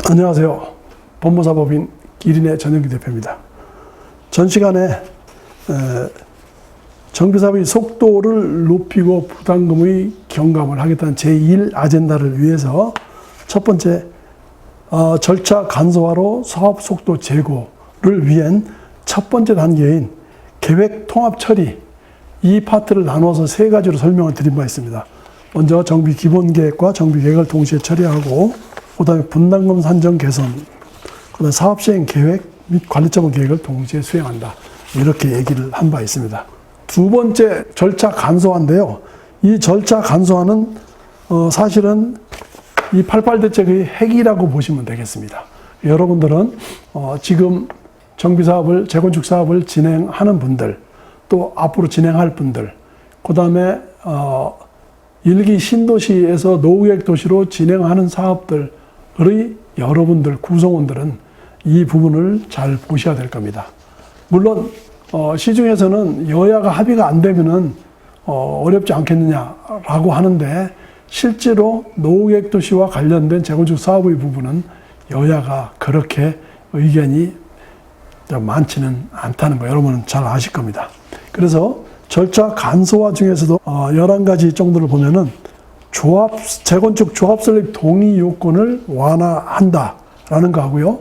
안녕하세요. 법무사법인 기린의 전영기 대표입니다. 전 시간에 정비사업의 속도를 높이고 부담금의 경감을 하겠다는 제1 아젠다를 위해서 첫 번째 절차 간소화로 사업 속도 제고를 위한 첫 번째 단계인 계획 통합 처리, 이 파트를 나눠서 세 가지로 설명을 드린 바 있습니다. 먼저 정비 기본 계획과 정비 계획을 동시에 처리하고, 그 다음에 분담금 산정 개선, 그 다음에 사업 시행 계획 및 관리처분 계획을 동시에 수행한다. 이렇게 얘기를 한 바 있습니다. 두 번째 절차 간소화인데요. 이 절차 간소화는 사실은 이 88 대책의 핵이라고 보시면 되겠습니다. 여러분들은 지금 정비사업을, 재건축 사업을 진행하는 분들, 또 앞으로 진행할 분들, 그 다음에 일기 신도시에서 노후계획 도시로 진행하는 사업들의 여러분들, 구성원들은 이 부분을 잘 보셔야 될 겁니다. 물론 시중에서는 여야가 합의가 안 되면은 어렵지 않겠느냐라고 하는데, 실제로 노후계획 도시와 관련된 재건축 사업의 부분은 여야가 그렇게 의견이 많지는 않다는 거 여러분은 잘 아실 겁니다. 그래서 절차 간소화 중에서도 11가지 정도를 보면은 재건축 조합 설립 동의 요건을 완화한다라는 거 하고요.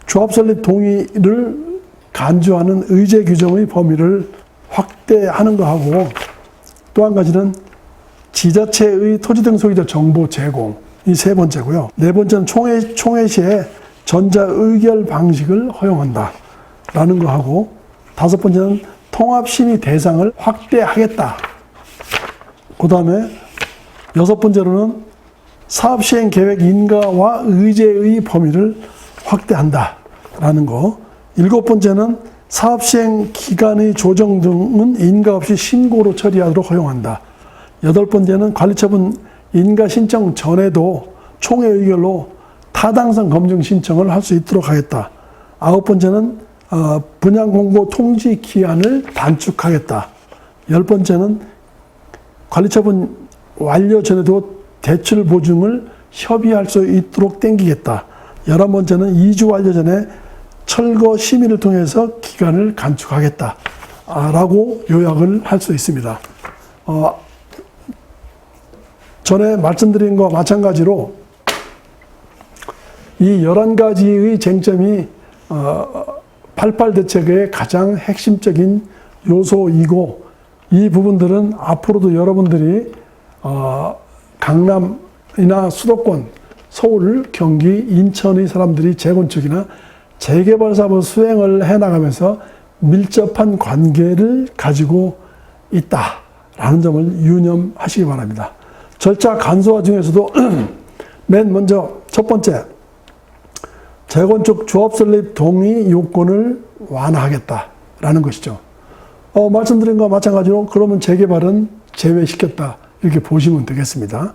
조합 설립 동의를 간주하는 의제 규정의 범위를 확대하는 거 하고, 또 한 가지는 지자체의 토지 등 소유자 정보 제공, 이 세 번째고요. 네 번째는 총회 시에 전자 의결 방식을 허용한다라는 거 하고, 다섯 번째는 통합 심의 대상을 확대하겠다. 그 다음에 여섯 번째로는 사업 시행 계획 인가와 의제의 범위를 확대한다라는 거. 일곱 번째는 사업 시행 기간의 조정 등은 인가 없이 신고로 처리하도록 허용한다. 여덟 번째는 관리처분 인가 신청 전에도 총회 의결로 타당성 검증 신청을 할 수 있도록 하겠다. 아홉 번째는 분양 공고 통지 기한을 단축하겠다. 열 번째는 관리처분 완료 전에도 대출 보증을 협의할 수 있도록 땡기겠다. 11번째는 2주 완료 전에 철거 심의를 통해서 기간을 단축하겠다. 라고 요약을 할 수 있습니다. 전에 말씀드린 것과 마찬가지로 이 11가지의 쟁점이 88 대책의 가장 핵심적인 요소이고, 이 부분들은 앞으로도 여러분들이 강남이나 수도권, 서울, 경기, 인천의 사람들이 재건축이나 재개발 사업을 수행을 해나가면서 밀접한 관계를 가지고 있다라는 점을 유념하시기 바랍니다. 절차 간소화 중에서도 맨 먼저 첫 번째, 재건축 조합 설립 동의 요건을 완화하겠다라는 것이죠. 말씀드린 것과 마찬가지로 그러면 재개발은 제외시켰다, 이렇게 보시면 되겠습니다.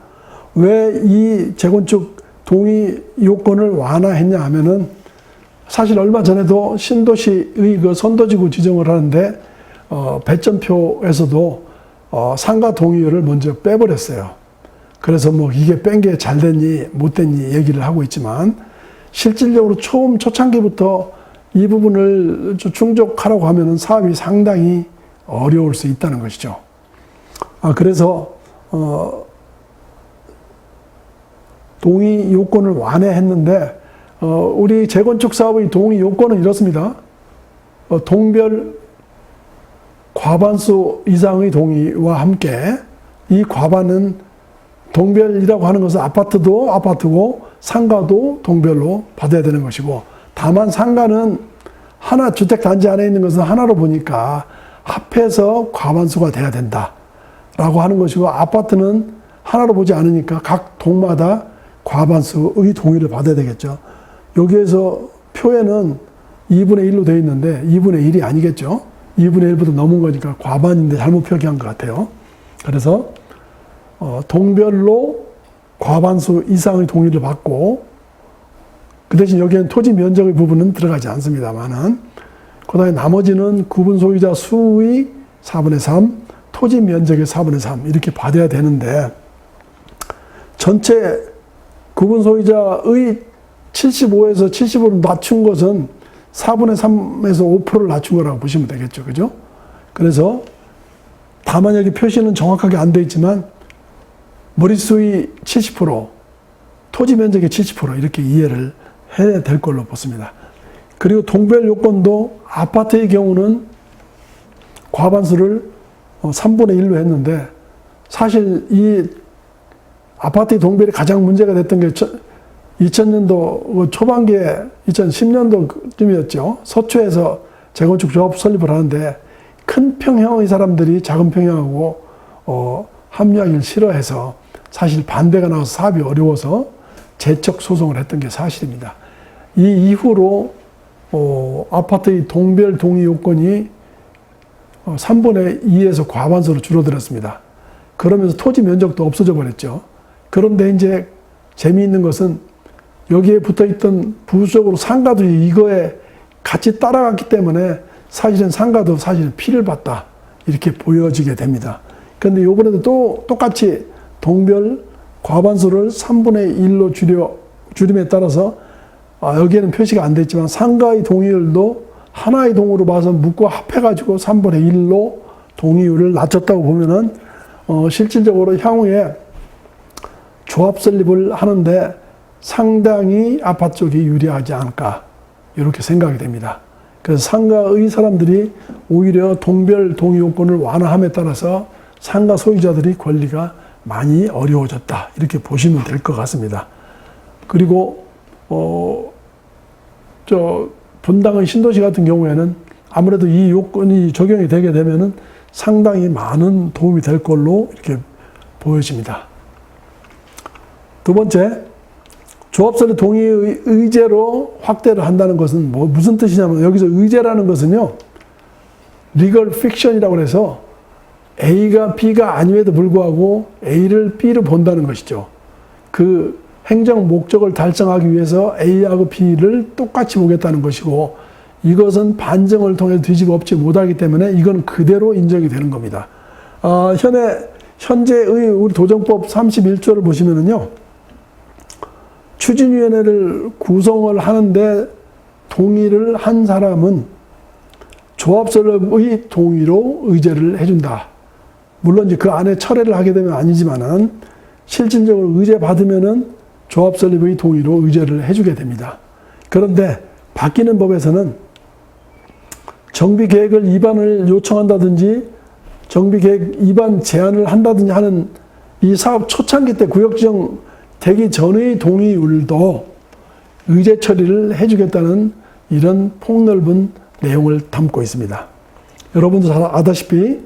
왜 이 재건축 동의 요건을 완화했냐 하면은, 사실 얼마 전에도 신도시의 그 선도지구 지정을 하는데 배점표에서도 상가 동의를 먼저 빼버렸어요. 그래서 뭐 이게 뺀 게 잘 됐니 못 됐니 얘기를 하고 있지만, 실질적으로 초창기부터 이 부분을 충족하라고 하면은 사업이 상당히 어려울 수 있다는 것이죠. 그래서 동의 요건을 완화했는데, 우리 재건축 사업의 동의 요건은 이렇습니다. 동별 과반수 이상의 동의와 함께, 이 과반은 동별이라고 하는 것은 아파트도 아파트고 상가도 동별로 받아야 되는 것이고, 다만 상가는 하나, 주택단지 안에 있는 것은 하나로 보니까 합해서 과반수가 돼야 된다라고 하는 것이고, 아파트는 하나로 보지 않으니까 각 동마다 과반수의 동의를 받아야 되겠죠. 여기에서 표에는 2분의 1로 되어 있는데 2분의 1이 아니겠죠. 2분의 1보다 넘은 거니까 과반인데 잘못 표기한 것 같아요. 그래서 동별로 과반수 이상의 동의를 받고, 그 대신 여기에는 토지 면적의 부분은 들어가지 않습니다만은, 그 다음에 나머지는 구분 소유자 수의 4분의 3, 토지 면적의 4분의 3 이렇게 받아야 되는데, 전체 구분 소유자의 75에서 75로 낮춘 것은 4분의 3에서 5%를 낮춘 거라고 보시면 되겠죠. 그죠? 그래서 다만 여기 표시는 정확하게 안 돼 있지만 머릿수의 70%, 토지 면적의 70% 이렇게 이해를 해야 될 걸로 보습니다. 그리고 동별 요건도 아파트의 경우는 과반수를 3분의 1로 했는데 사실 이 아파트의 동별이 가장 문제가 됐던 게 2000년도 초반기에 2010년도쯤이었죠. 서초에서 재건축 조합 설립을 하는데 큰 평형의 사람들이 작은 평형하고 합류하기를 싫어해서 사실 반대가 나와서 사업이 어려워서 재척 소송을 했던 게 사실입니다. 이 이후로 아파트의 동별 동의 요건이 3분의 2에서 과반수로 줄어들었습니다. 그러면서 토지 면적도 없어져 버렸죠. 그런데 이제 재미있는 것은 여기에 붙어 있던 부수적으로 상가들이 이거에 같이 따라갔기 때문에 사실은 상가도 사실은 피를 봤다. 이렇게 보여지게 됩니다. 그런데 이번에도 또 똑같이 동별 과반수를 3분의 1로 줄임에 따라서 여기에는 표시가 안 됐지만 상가의 동의율도 하나의 동으로 봐서 묶고 합해가지고 3분의 1로 동의율을 낮췄다고 보면은 실질적으로 향후에 조합 설립을 하는데 상당히 아파트 쪽이 유리하지 않을까 이렇게 생각이 됩니다. 그래서 상가의 사람들이 오히려 동별 동의 요건을 완화함에 따라서 상가 소유자들이 권리가 많이 어려워졌다 이렇게 보시면 될 것 같습니다. 그리고 분당의 신도시 같은 경우에는 아무래도 이 요건이 적용이 되게 되면은 상당히 많은 도움이 될 걸로 이렇게 보여집니다. 두 번째, 조합설립 동의 의제로 확대를 한다는 것은 무슨 뜻이냐면 여기서 의제라는 것은요, 리걸 픽션이라고 해서 A가 B가 아님에도 불구하고 A를 B로 본다는 것이죠. 그 행정 목적을 달성하기 위해서 A하고 B를 똑같이 보겠다는 것이고 이것은 반증을 통해 뒤집어 엎지 못하기 때문에 이건 그대로 인정이 되는 겁니다. 현재의 우리 도정법 31조를 보시면은요, 추진위원회를 구성을 하는데 동의를 한 사람은 조합설립의 동의로 의제를 해준다. 물론 이제 그 안에 철회를 하게 되면 아니지만은 실질적으로 의제 받으면은 조합설립의 동의로 의제를 해주게 됩니다. 그런데 바뀌는 법에서는 정비계획을 이반을 요청한다든지 정비계획 이반 제안을 한다든지 하는 이 사업 초창기 때 구역지정 되기 전의 동의율도 의제 처리를 해주겠다는 이런 폭넓은 내용을 담고 있습니다. 여러분도 잘 아다시피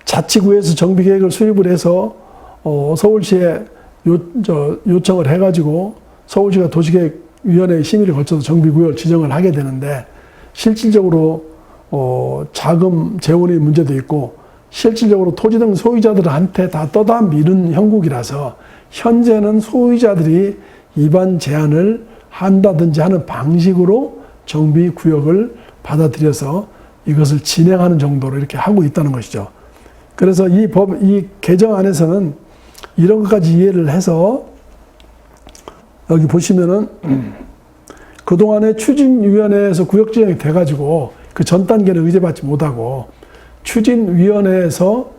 자치구에서 정비계획을 수립을 해서 서울시에 요청을 해가지고 서울시가 도시계획위원회 심의를 거쳐서 정비구역을 지정을 하게 되는데 실질적으로 자금 재원의 문제도 있고 실질적으로 토지 등 소유자들한테 다 떠다 미는 형국이라서 현재는 소유자들이 이반 제한을 한다든지 하는 방식으로 정비구역을 받아들여서 이것을 진행하는 정도로 이렇게 하고 있다는 것이죠. 그래서 이 개정 안에서는 이런 것까지 이해를 해서 여기 보시면은 그동안에 추진위원회에서 구역 지정이 돼가지고 그 전 단계는 의제받지 못하고 추진위원회에서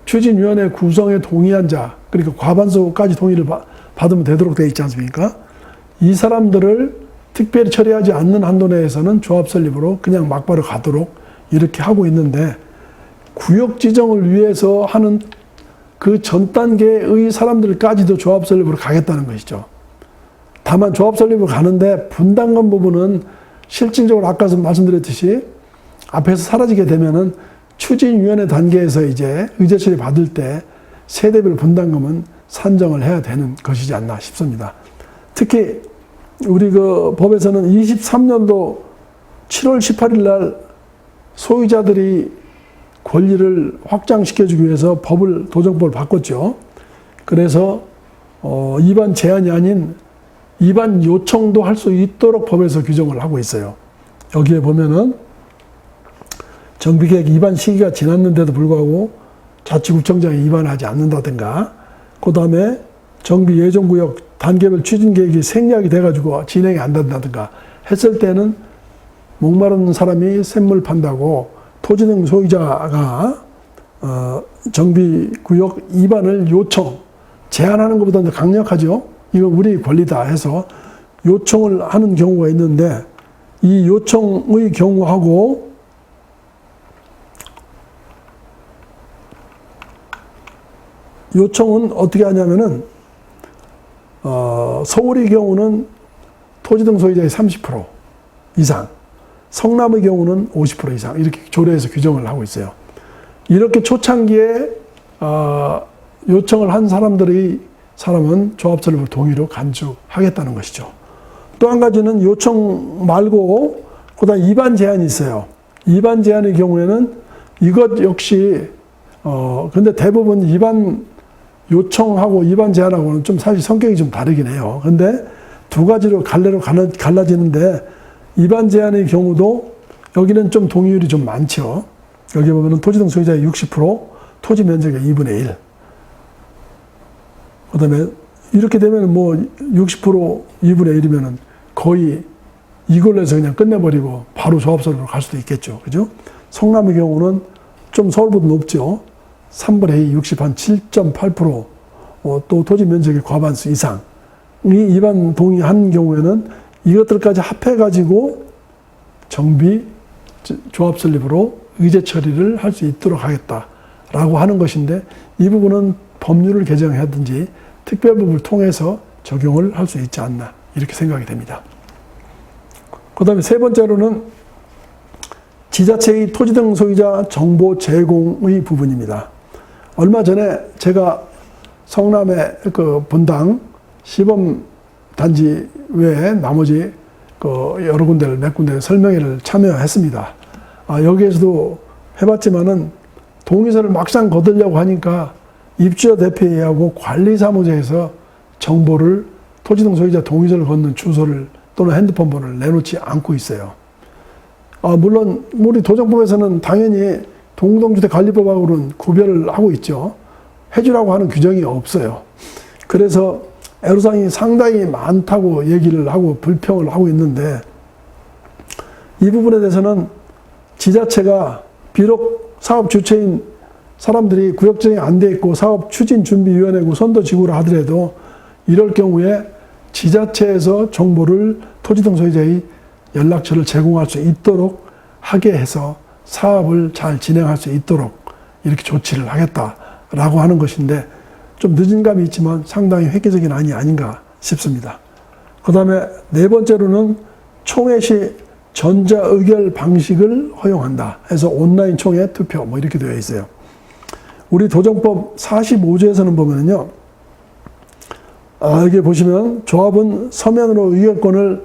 추진위원회 구성에 동의한 자, 그러니까 과반수까지 동의를 받으면 되도록 되어 있지 않습니까? 이 사람들을 특별히 처리하지 않는 한도 내에서는 조합 설립으로 그냥 막바로 가도록 이렇게 하고 있는데 구역 지정을 위해서 하는 그 전 단계의 사람들까지도 조합 설립으로 가겠다는 것이죠. 다만 조합 설립으로 가는데 분담금 부분은 실질적으로 아까 말씀드렸듯이 앞에서 사라지게 되면은 추진위원회 단계에서 이제 의제 처리 받을 때 세대별 분담금은 산정을 해야 되는 것이지 않나 싶습니다. 특히 우리 그 법에서는 23년도 7월 18일 날 소유자들이 권리를 확장시켜주기 위해서 도정법을 바꿨죠. 그래서 이반 제한이 아닌 이반 요청도 할 수 있도록 법에서 규정을 하고 있어요. 여기에 보면은 정비계획 이반 시기가 지났는데도 불구하고 자치구청장이 이반하지 않는다든가, 그 다음에 정비예정구역 단계별 추진 계획이 생략이 돼가지고 진행이 안 된다든가 했을 때는 목마른 사람이 샘물 판다고 토지 등 소유자가 정비구역 이반을 제한하는 것보다 더 강력하죠. 이건 우리 권리다 해서 요청을 하는 경우가 있는데, 이 요청의 경우하고 요청은 어떻게 하냐면은 서울의 경우는 토지 등 소유자의 30% 이상, 성남의 경우는 50% 이상 이렇게 조례에서 규정을 하고 있어요. 이렇게 초창기에 요청을 한 사람은 조합설립을 동의로 간주하겠다는 것이죠. 또 한 가지는 요청 말고 그다음 위반 제한이 있어요. 위반 제한의 경우에는 이것 역시 근데 대부분 위반 요청하고 위반 제한하고는 좀 사실 성격이 좀 다르긴 해요. 근데 두 가지로 갈래로 갈라지는데, 위반 제한의 경우도 여기는 좀 동의율이 좀 많죠. 여기 보면은 토지 등 소유자의 60%, 토지 면적의 2분의 1. 그 다음에 이렇게 되면 뭐 60% 2분의 1이면은 거의 이걸로 해서 그냥 끝내버리고 바로 조합설립으로 갈 수도 있겠죠. 그죠? 성남의 경우는 좀 서울보다 높죠. 3분의 2, 67.8%, 또 토지 면적의 과반수 이상이 위반 동의한 경우에는 이것들까지 합해가지고 정비 조합 설립으로 의제 처리를 할 수 있도록 하겠다라고 하는 것인데, 이 부분은 법률을 개정하든지 특별법을 통해서 적용을 할 수 있지 않나 이렇게 생각이 됩니다. 그 다음에 세 번째로는 지자체의 토지 등 소유자 정보 제공의 부분입니다. 얼마 전에 제가 성남의 그 분당 시범단지 외에 나머지 그 여러 군데를 몇 군데 설명회를 참여했습니다. 여기에서도 해봤지만은 동의서를 막상 거두려고 하니까 입주자 대표회의하고 관리사무소에서 정보를 토지 등 소유자 동의서를 걷는 주소를 또는 핸드폰 번호를 내놓지 않고 있어요. 물론 우리 도정법에서는 당연히 동동주택관리법하고는 구별을 하고 있죠. 해주라고 하는 규정이 없어요. 그래서 애로사항이 상당히 많다고 얘기를 하고 불평을 하고 있는데, 이 부분에 대해서는 지자체가 비록 사업 주체인 사람들이 구역정이 안 돼 있고 사업추진준비위원회고 선도지구라 하더라도 이럴 경우에 지자체에서 정보를 토지 등 소유자의 연락처를 제공할 수 있도록 하게 해서 사업을 잘 진행할 수 있도록 이렇게 조치를 하겠다라고 하는 것인데, 좀 늦은 감이 있지만 상당히 획기적인 안이 아닌가 싶습니다. 그 다음에 네 번째로는 총회 시 전자의결 방식을 허용한다 해서 온라인 총회 투표 뭐 이렇게 되어 있어요. 우리 도정법 45조에서는 보면요, 여기 보시면 조합은 서면으로 의결권을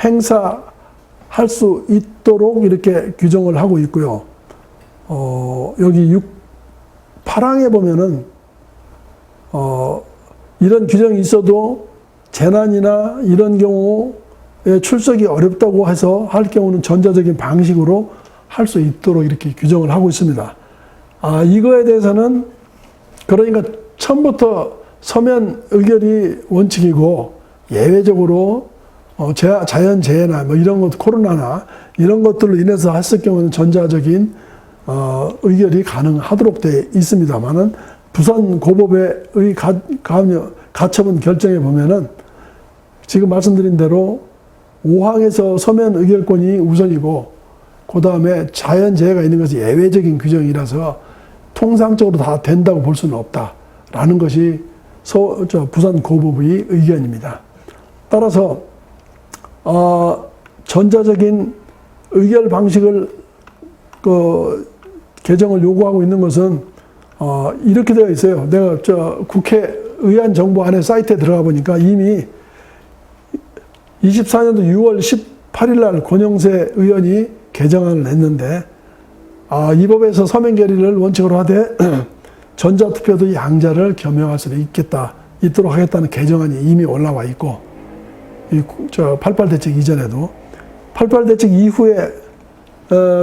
행사할 수 있도록 이렇게 규정을 하고 있고요. 여기 8항에 보면은 이런 규정이 있어도 재난이나 이런 경우에 출석이 어렵다고 해서 할 경우는 전자적인 방식으로 할 수 있도록 이렇게 규정을 하고 있습니다. 이거에 대해서는 그러니까 처음부터 서면 의결이 원칙이고 예외적으로 자연재해나 뭐 이런 것, 코로나나 이런 것들로 인해서 했을 경우는 전자적인 의결이 가능하도록 되어 있습니다만은, 부산고법의 가처분 결정에 보면은 지금 말씀드린 대로 5항에서 서면 의결권이 우선이고 그 다음에 자연재해가 있는 것이 예외적인 규정이라서 통상적으로 다 된다고 볼 수는 없다라는 것이 부산고법의 의견입니다. 따라서 전자적인 의결 방식을 개정을 요구하고 있는 것은 이렇게 되어 있어요. 내가 국회의안 정보안의 사이트에 들어가 보니까 이미 24년도 6월 18일 날 권영세 의원이 개정안을 냈는데, 이 법에서 서면 결의를 원칙으로 하되 전자투표도 양자를 겸용할 수 있도록 하겠다는 개정안이 이미 올라와 있고, 88 대책 이전에도 88 대책 이후에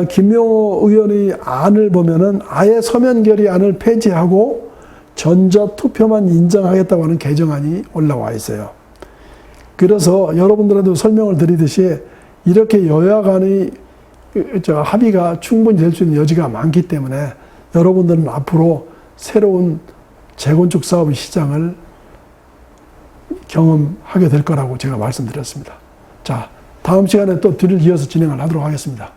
김용호 의원의 안을 보면은 아예 서면 결의안을 폐지하고 전자투표만 인정하겠다고 하는 개정안이 올라와 있어요. 그래서 여러분들한테 설명을 드리듯이 이렇게 여야 간의 합의가 충분히 될 수 있는 여지가 많기 때문에 여러분들은 앞으로 새로운 재건축 사업의 시장을 경험하게 될 거라고 제가 말씀드렸습니다. 자, 다음 시간에 또 뒤를 이어서 진행을 하도록 하겠습니다.